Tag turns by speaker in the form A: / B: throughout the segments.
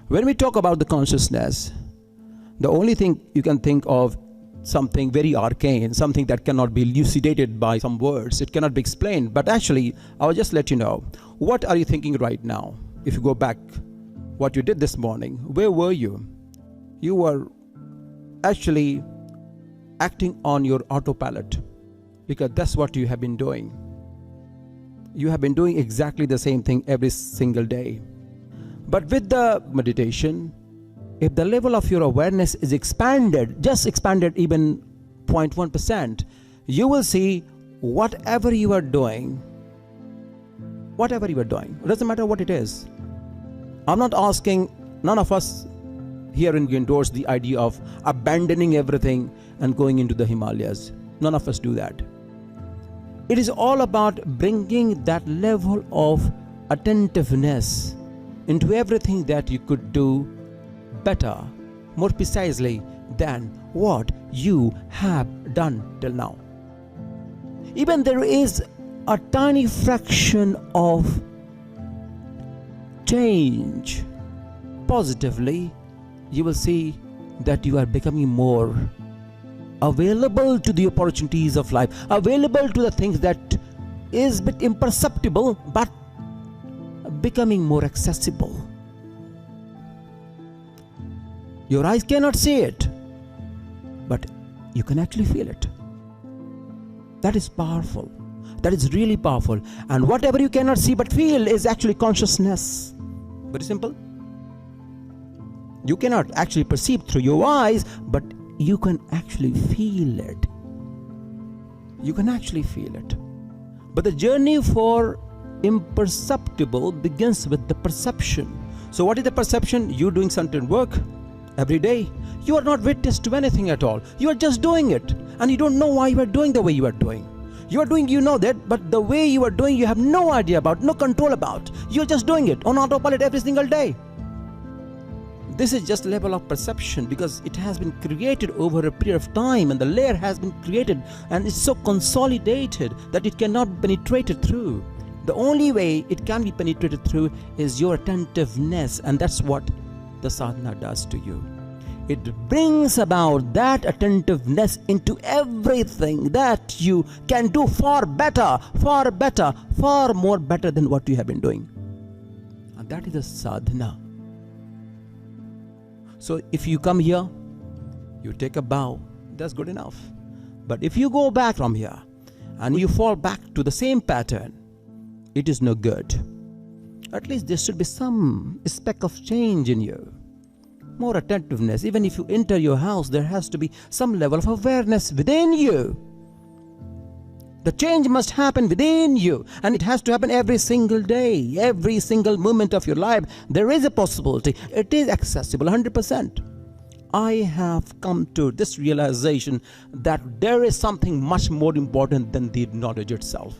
A: When we talk about the consciousness, the only thing you can think of something very arcane, something that cannot be elucidated by some words. It cannot be explained. But actually, I will just let you know, what are you thinking right now? If you go back, what you did this morning, where were you? You were actually acting on your autopilot, because that's what you have been doing. You have been doing exactly the same thing every single day. But with the meditation, if the level of your awareness is expanded, just expanded even 0.1%, you will see whatever you are doing, it doesn't matter what it is. I'm not asking, none of us here endorse the idea of abandoning everything and going into the Himalayas. None of us do that. It is all about bringing that level of attentiveness into everything that you could do better, more precisely than what you have done till now. Even there is a tiny fraction of change positively, you will see that you are becoming more available to the opportunities of life, available to the things that is a bit imperceptible but becoming more accessible. Your eyes cannot see it, but you can actually feel it. That is powerful. That is really powerful. And whatever you cannot see but feel is actually consciousness. Very simple. You cannot actually perceive through your eyes, but you can actually feel it. You can actually feel it. But the journey for imperceptible begins with the perception. So what is the perception? You doing certain work every day. You are not witness to anything at all. You are just doing it. And you don't know why you are doing the way you are doing. You are doing, you know that, but the way you are doing, you have no idea about, no control about. You are just doing it on autopilot every single day. This is just level of perception, because it has been created over a period of time, and the layer has been created and it's so consolidated that it cannot be penetrated through. The only way it can be penetrated through is your attentiveness, and that's what the sadhana does to you. It brings about that attentiveness into everything that you can do far better, far more better than what you have been doing. And that is the sadhana. So if you come here, you take a bow, that's good enough. But if you go back from here and you fall back to the same pattern, it is no good. At least there should be some speck of change in you. More attentiveness. Even if you enter your house, there has to be some level of awareness within you. The change must happen within you, and it has to happen every single day, every single moment of your life. There is a possibility. It is accessible 100%. I have come to this realization that there is something much more important than the knowledge itself.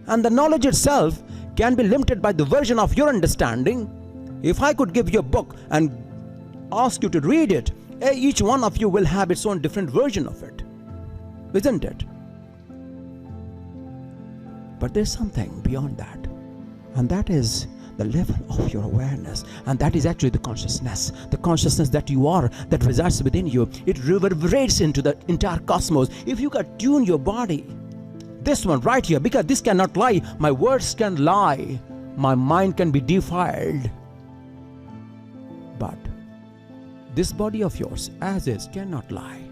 A: And the knowledge itself can be limited by the version of your understanding. If I could give you a book and ask you to read it, each one of you will have its own different version of it, isn't it? But there's something beyond that, and that is the level of your awareness, and that is actually the consciousness that you are, that resides within you. It reverberates into the entire cosmos. If you can tune your body, this one right here, because this cannot lie, my words can lie, my mind can be defiled, but this body of yours as is cannot lie.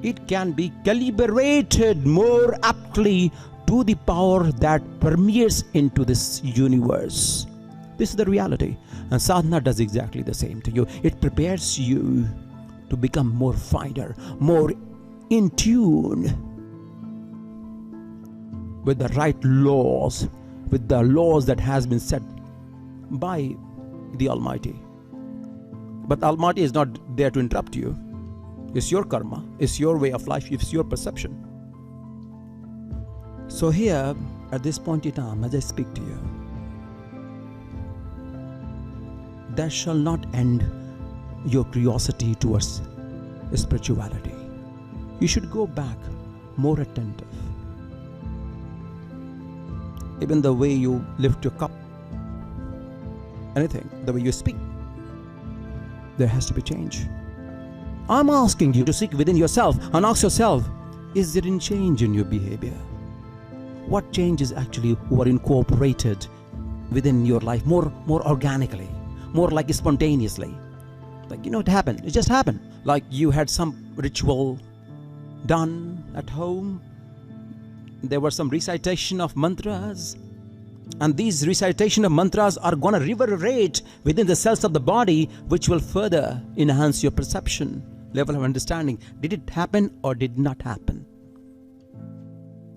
A: It can be calibrated more aptly to the power that permeates into this universe. This is the reality, and sadhana does exactly the same to you. It prepares you to become more finer, more in tune with the right laws, with the laws that has been set by the Almighty. But Almighty is not there to interrupt you. It's your karma, it's your way of life, it's your perception. So here, at this point in time, as I speak to you, that shall not end your curiosity towards spirituality. You should go back more attentive. Even the way you lift your cup, anything, the way you speak, there has to be change. I'm asking you to seek within yourself and ask yourself, is there any change in your behavior? What changes actually were incorporated within your life more organically, more like spontaneously? Like, it happened. It just happened. Like you had some ritual done at home. There was some recitation of mantras. And these recitation of mantras are going to reverberate within the cells of the body, which will further enhance your perception, level of understanding. Did it happen or did not happen?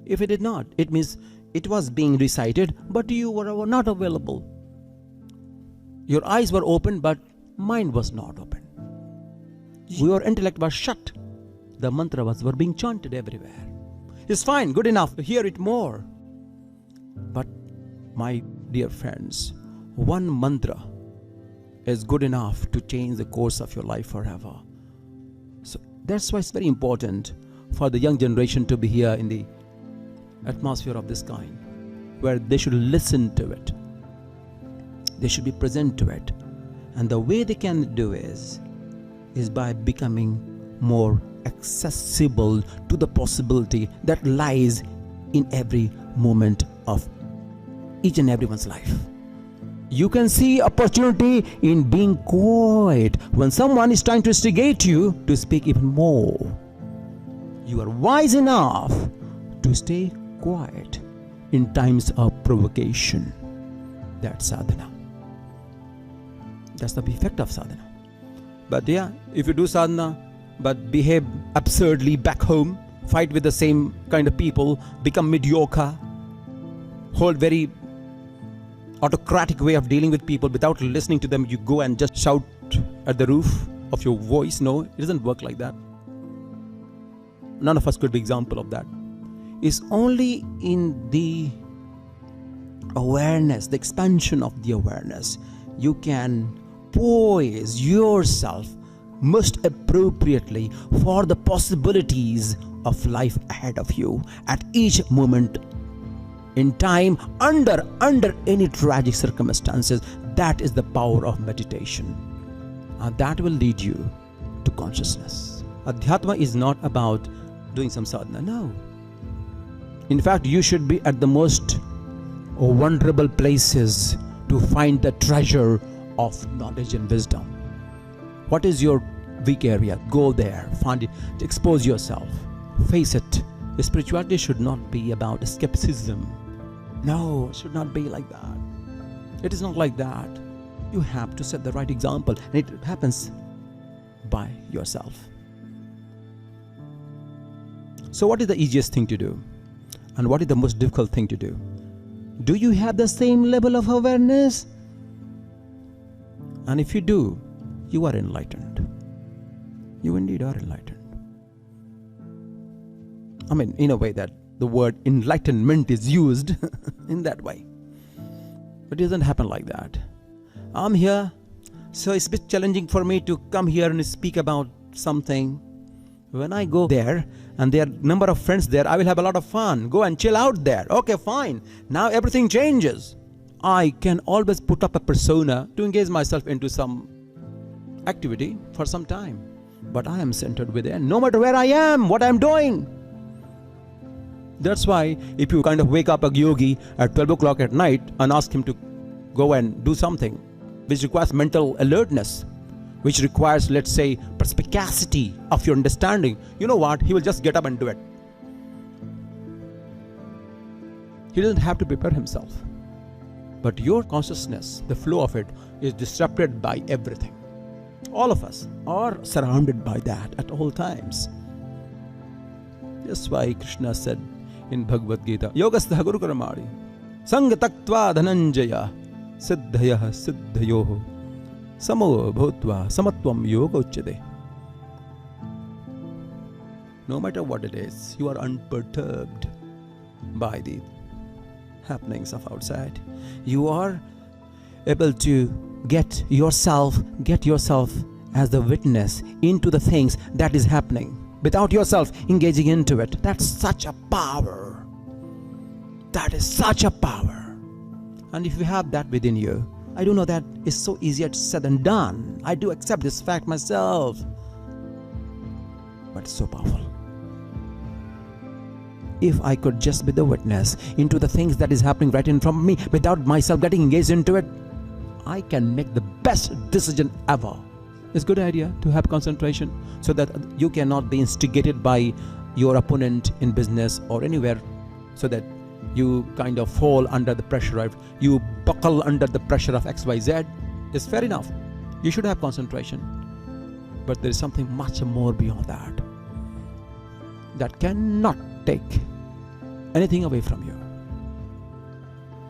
A: If it did not, it means it was being recited, but you were not available. Your eyes were open, but mind was not open. Your intellect was shut. The mantras were being chanted everywhere. It's fine, good enough to hear it more. But my dear friends, one mantra is good enough to change the course of your life forever. So that's why it's very important for the young generation to be here in the atmosphere of this kind, where they should listen to it. They should be present to it. And the way they can do is by becoming more accessible to the possibility that lies in every moment of each and everyone's life. You can see opportunity in being quiet when someone is trying to instigate you to speak even more. You are wise enough to stay quiet in times of provocation. That's sadhana. That's the effect of sadhana. But yeah, if you do sadhana but behave absurdly back home, fight with the same kind of people, become mediocre, hold very autocratic way of dealing with people without listening to them, you go and just shout at the roof of your voice. No, it doesn't work like that. None of us could be example of that. It's only in the awareness, the expansion of the awareness, you can poise yourself most appropriately for the possibilities of life ahead of you at each moment in time, under any tragic circumstances. That is the power of meditation, and that will lead you to consciousness. Adhyatma is not about doing some sadhana, no. In fact, you should be at the most vulnerable places to find the treasure of knowledge and wisdom. What is your weak area? Go there, find it, expose yourself, face it. Spirituality should not be about escapism. No, it should not be like that. It is not like that. You have to set the right example, and it happens by yourself. So what is the easiest thing to do? And what is the most difficult thing to do? Do you have the same level of awareness? And if you do, you are enlightened. You indeed are enlightened. I mean, in a way that the word enlightenment is used in that way. But it doesn't happen like that. I'm here, so it's a bit challenging for me to come here and speak about something. When I go there, and there are a number of friends there, I will have a lot of fun. Go and chill out there. Okay, fine. Now everything changes. I can always put up a persona to engage myself into some activity for some time. But I am centered within, no matter where I am, what I am doing. That's why if you kind of wake up a yogi at 12 o'clock at night and ask him to go and do something which requires mental alertness, which requires, let's say, perspicacity of your understanding, you know what? He will just get up and do it. He doesn't have to prepare himself. But your consciousness, the flow of it, is disrupted by everything. All of us are surrounded by that at all times. That's why Krishna said in Bhagavad Gita, Yogastha Guru Karamari, Sangha Taktva Dhananjaya, Siddhaya Siddhayoho, Samo Bhutva Samatvam Yoga Uchyate. No matter what it is, you are unperturbed by the happenings of outside. You are able to get yourself as the witness into the things that is happening without yourself engaging into it. That's such a power. That is such a power. And if you have that within you, I do know that it's so easier said than done. I do accept this fact myself. But it's so powerful. If I could just be the witness into the things that is happening right in front of me without myself getting engaged into it, I can make the best decision ever. It's a good idea to have concentration so that you cannot be instigated by your opponent in business or anywhere, so that you kind of fall under the pressure of, you buckle under the pressure of XYZ. It's fair enough. You should have concentration. But there is something much more beyond that cannot take anything away from you.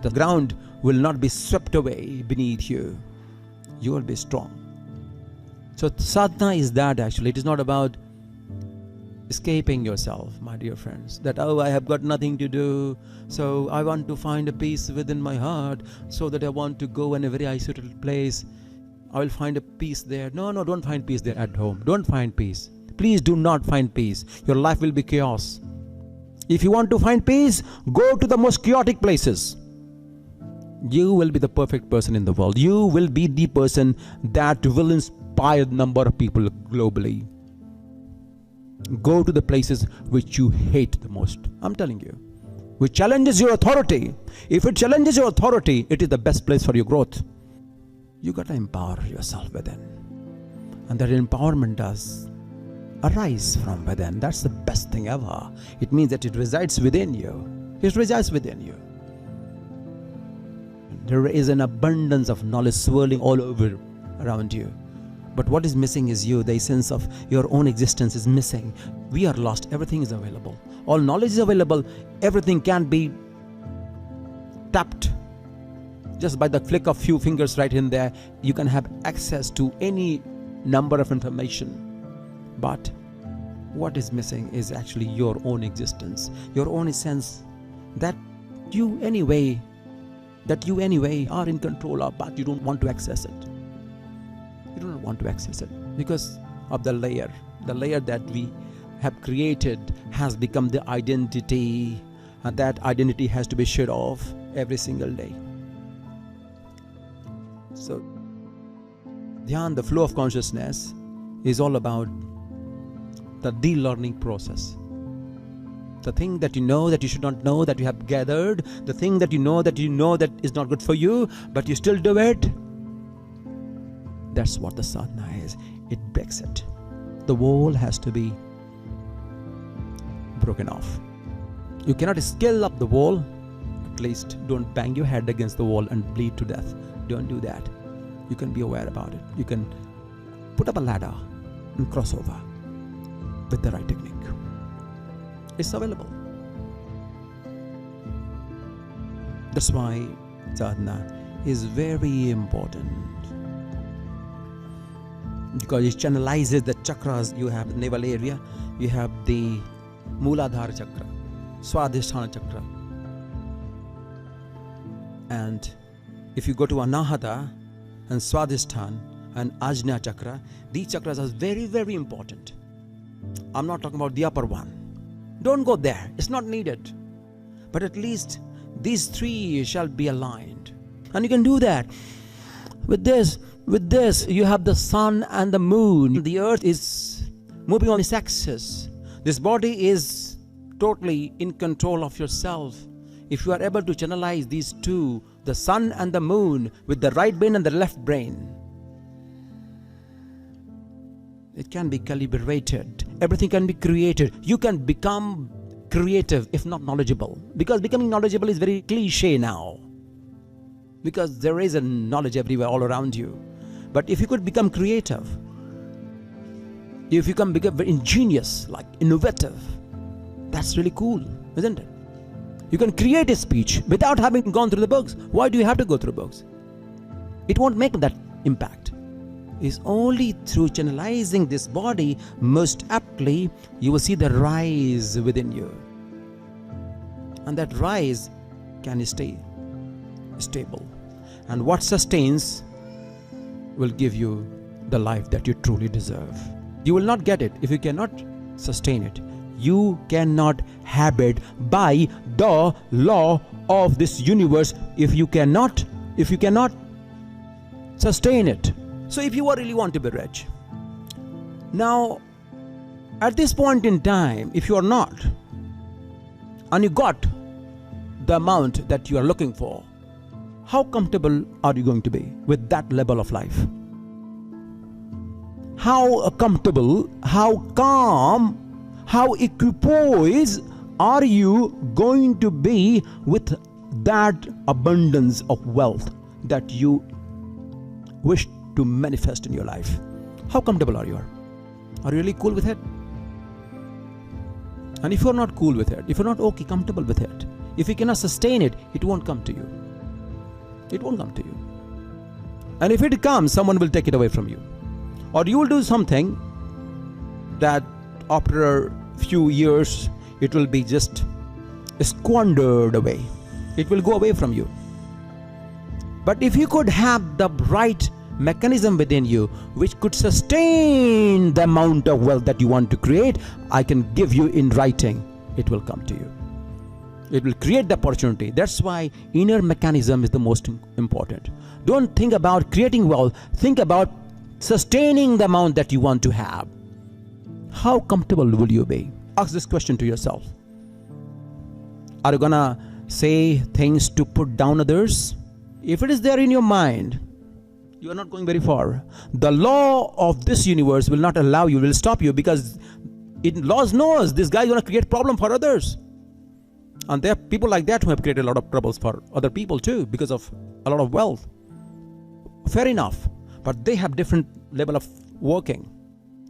A: The ground will not be swept away beneath you. You will be strong. So sadhana is that actually. It is not about escaping yourself, my dear friends. That, oh, I have got nothing to do, so I want to find a peace within my heart, so that I want to go in a very isolated place. I will find a peace there. No, don't find peace there at home. Don't find peace. Please do not find peace. Your life will be chaos. If you want to find peace, go to the most chaotic places. You will be the perfect person in the world. You will be the person that will inspire a number of people globally. Go to the places which you hate the most. I'm telling you. Which challenges your authority. If it challenges your authority, it is the best place for your growth. You got to empower yourself within. And that empowerment does arise from within. That's the best thing ever. It means that it resides within you. It resides within you. There is an abundance of knowledge swirling all over around you. But what is missing is you. The essence of your own existence is missing. We are lost. Everything is available. All knowledge is available. Everything can be tapped. Just by the flick of few fingers right in there, you can have access to any number of information. But what is missing is actually your own existence, your own essence that you anyway are in control of, but you don't want to access it. You do not want to access it because of the layer that we have created has become the identity, and that identity has to be shed off every single day. So Dhyan, the flow of consciousness, is all about the de-learning process. The thing that you know that you should not know, that you have gathered, the thing that you know that is not good for you, but you still do it. That's what the sadhana is. It breaks it. The wall has to be broken off. You cannot scale up the wall. At least don't bang your head against the wall and bleed to death. Don't do that. You can be aware about it. You can put up a ladder and cross over with the right technique. It's available. That's why sadhana is very important, because it channelizes the chakras. You have the navel area, you have the Mooladhara chakra, Swadhisthana chakra, and if you go to Anahata and Swadhisthana and Ajna chakra, these chakras are very, very important. I'm not talking about the upper one. Don't go there. It's not needed. But at least these three shall be aligned. And you can do that. With this, you have the sun and the moon. The earth is moving on its axis. This body is totally in control of yourself. If you are able to channelize these two, the sun and the moon, with the right brain and the left brain, it can be calibrated. Everything can be created. You can become creative if not knowledgeable. Because becoming knowledgeable is very cliche now. Because there is a knowledge everywhere all around you. But if you could become creative, if you can become very ingenious, like innovative, that's really cool, isn't it? You can create a speech without having gone through the books. Why do you have to go through books? It won't make that impact. It's only through channelizing this body most aptly you will see the rise within you. And that rise can stay stable. And what sustains will give you the life that you truly deserve. You will not get it if you cannot sustain it. You cannot have it by the law of this universe if you cannot Sustain it. So if you really want to be rich, now at this point in time, if you are not, and you got the amount that you are looking for, how comfortable are you going to be with that level of life? How comfortable, how calm, how equipoise are you going to be with that abundance of wealth that you wish to manifest in your life? How comfortable are you? Are you really cool with it? And if you're not cool with it, if you're not comfortable with it, if you cannot sustain it, it won't come to you. It won't come to you. And if it comes, someone will take it away from you. Or you will do something that after a few years, it will be just squandered away. It will go away from you. But if you could have the right mechanism within you which could sustain the amount of wealth that you want to create, I can give you in writing, it will come to you. It will create the opportunity. That's why inner mechanism is the most important. Don't think about creating wealth. Think about sustaining the amount that you want to have. How comfortable will you be? Ask this question to yourself. Are you gonna say things to put down others? If it is there in your mind, you are not going very far. The law of this universe will not allow you, will stop you, because laws knows this guy is going to create problem for others. And there are people like that who have created a lot of troubles for other people too, because of a lot of wealth. Fair enough. But they have different level of working.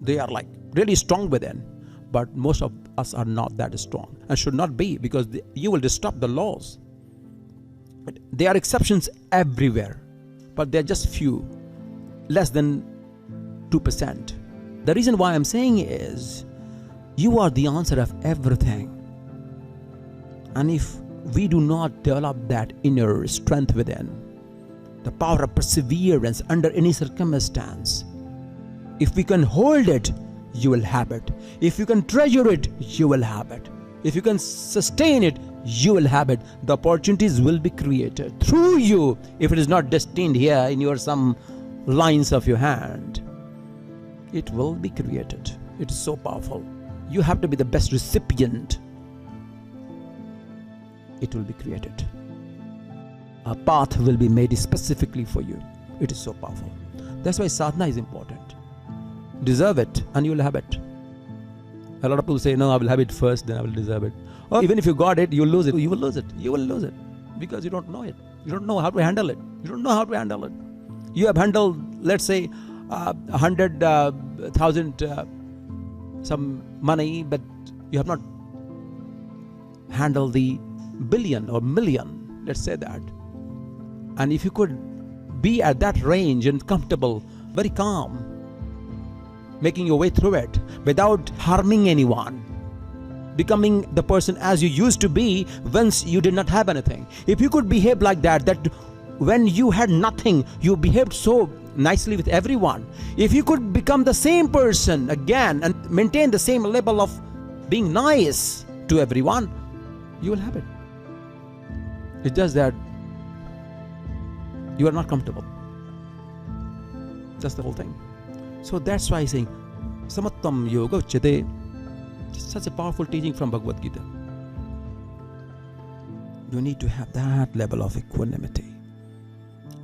A: They are like really strong within. But most of us are not that strong and should not be, because you will disrupt the laws. But there are exceptions everywhere. But they're just few, less than 2%. The reason why I'm saying is, you are the answer of everything. And if we do not develop that inner strength within, the power of perseverance under any circumstance, if we can hold it, you will have it. If you can treasure it, you will have it. If you can sustain it, you will have it. The opportunities will be created through you. If it is not destined here in your some lines of your hand, it will be created. It is so powerful. You have to be the best recipient. It will be created. A path will be made specifically for you. It is so powerful. That's why sadhana is important. Deserve it and you will have it. A lot of people say, no, I will have it first, then I will deserve it. Or even if you got it, you'll lose it. You will lose it. You will lose it. Because you don't know it. You don't know how to handle it. You don't know how to handle it. You have handled, let's say, 100,000 some money, but you have not handled the billion or million, let's say that. And if you could be at that range and comfortable, very calm, making your way through it without harming anyone, becoming the person as you used to be once you did not have anything. If you could behave like that when you had nothing, you behaved so nicely with everyone. If you could become the same person again and maintain the same level of being nice to everyone, you will have it. It's just that you are not comfortable. That's the whole thing. So that's why he's saying, Samattam Yoga Uchyate. Such a powerful teaching from Bhagavad Gita. You need to have that level of equanimity.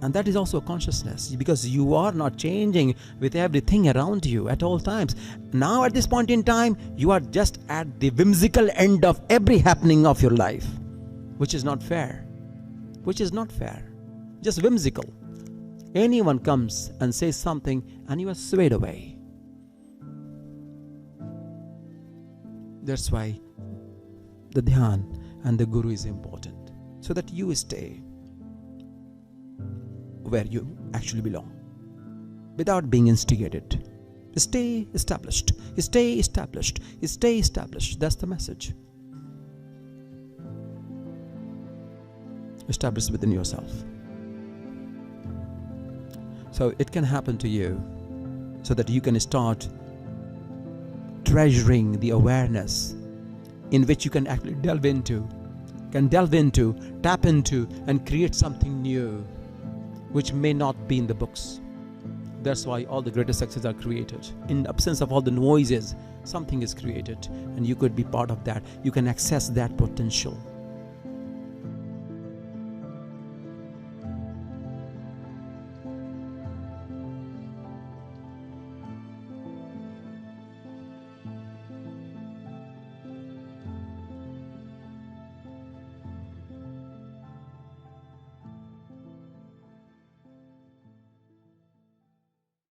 A: And that is also consciousness, because you are not changing with everything around you at all times. Now at this point in time, you are just at the whimsical end of every happening of your life, which is not fair. Which is not fair. Just whimsical. Anyone comes and says something and you are swayed away. That's why the dhyan and the guru is important, so that you stay where you actually belong without being instigated. Stay established. Stay established. Stay established. That's the message. Established within yourself. So it can happen to you, so that you can start treasuring the awareness in which you can actually delve into, tap into, and create something new. which may not be in the books. That's why all the greatest successes are created. In absence of all the noises, something is created, and you could be part of that. You can access that potential.